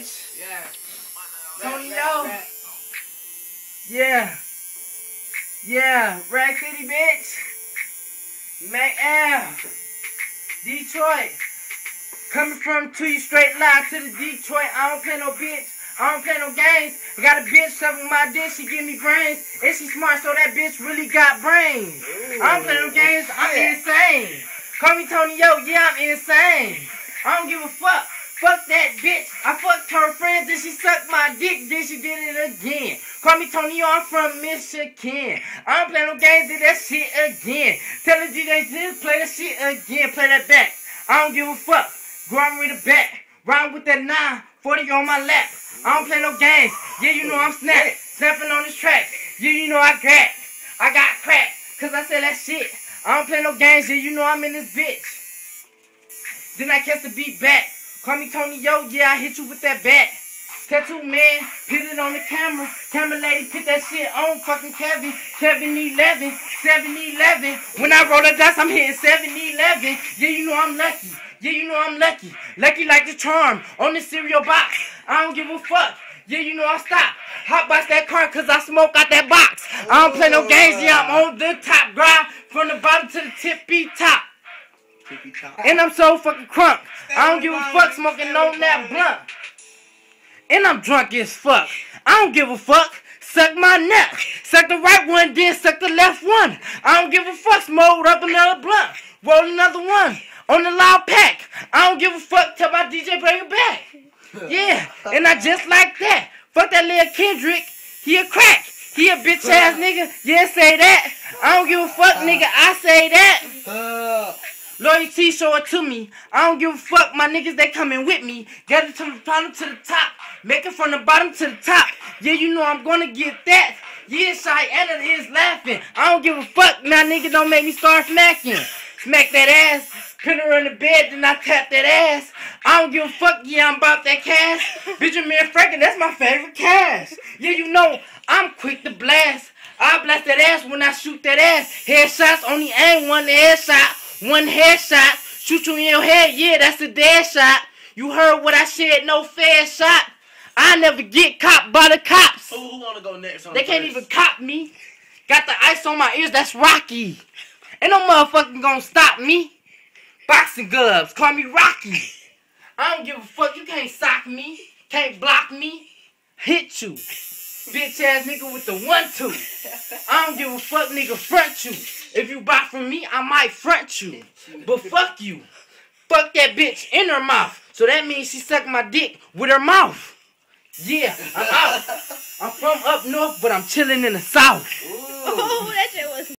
bitch. Yeah. Tonyo. Yeah. Yeah. Rag City, bitch. McAv. Detroit. Coming from to you straight live to the Detroit. I don't play no bitch. I don't play no games. I got a bitch sucking my dick. She give me brains. And she smart, so that bitch really got brains. Ooh. I don't play no games. I'm insane. Call me Tony Yo. Yeah, I'm insane. I don't give a fuck. Fuck that bitch. I fucked her friends, then she sucked my dick, then she did it again. Call me Tony Yo, I'm from Michigan. I don't play no games, did that shit again. Tell the DJ to play that shit again, play that back. I don't give a fuck. Grab with the back. Ride with that 940 on my lap. I don't play no games. Yeah, you know I'm snapping on this track. Yeah, you know I got crack, cause I said that shit. I don't play no games, yeah, you know I'm in this bitch. Then I catch the beat back. Call me Tony Yo, yeah, I hit you with that bat. Tattoo man, hit it on the camera. Camera lady, put that shit on fucking Kevin. 7-11, 7-11. When I roll the dice, I'm hitting 7-11. Yeah, you know I'm lucky. Yeah, you know I'm lucky. Lucky like the charm on the cereal box. I don't give a fuck. Yeah, you know I stop. Hotbox that car cause I smoke out that box. I don't play no games, yeah, I'm on the top. Grind from the bottom to the tippy top. And I'm so fucking crunk. I don't give a fuck smoking on that blunt. And I'm drunk as fuck. I don't give a fuck. Suck my neck. Suck the right one, then suck the left one. I don't give a fuck. Smoke up another blunt. Roll another one on the loud pack. I don't give a fuck. Tell my DJ bring it back. Yeah, and I just like that. Fuck that little Kendrick. He a crack. He a bitch ass nigga. Yeah, say that. I don't give a fuck, nigga. I say that. Loyalty, show it to me. I don't give a fuck, my niggas, they coming with me. Get it from the bottom to the top. Make it from the bottom to the top. Yeah, you know I'm gonna get that. Yeah, Cheyenne is laughing. I don't give a fuck, now nigga, don't make me start smacking. Smack that ass. Put her in the bed, then I tap that ass. I don't give a fuck, yeah, I'm about that cash. Benjamin Franklin, that's my favorite cash. Yeah, you know, I'm quick to blast. I blast that ass when I shoot that ass. Headshots, only aim one headshot. One headshot, shoot you in your head, yeah, that's a dead shot. You heard what I said, no fair shot. I never get copped by the cops. Who wanna go next on They can't even cop me. Got the ice on my ears, that's Rocky. Ain't no motherfucking gonna stop me. Boxing gloves, call me Rocky. I don't give a fuck, you can't sock me. Can't block me. Hit you. Bitch ass nigga with the 1-2. I don't give a fuck, nigga, front you. If you buy from me, I might front you. But fuck you. Fuck that bitch in her mouth. So that means she sucked my dick with her mouth. Yeah, I'm out. I'm from up north, but I'm chilling in the south. Oh, that shit was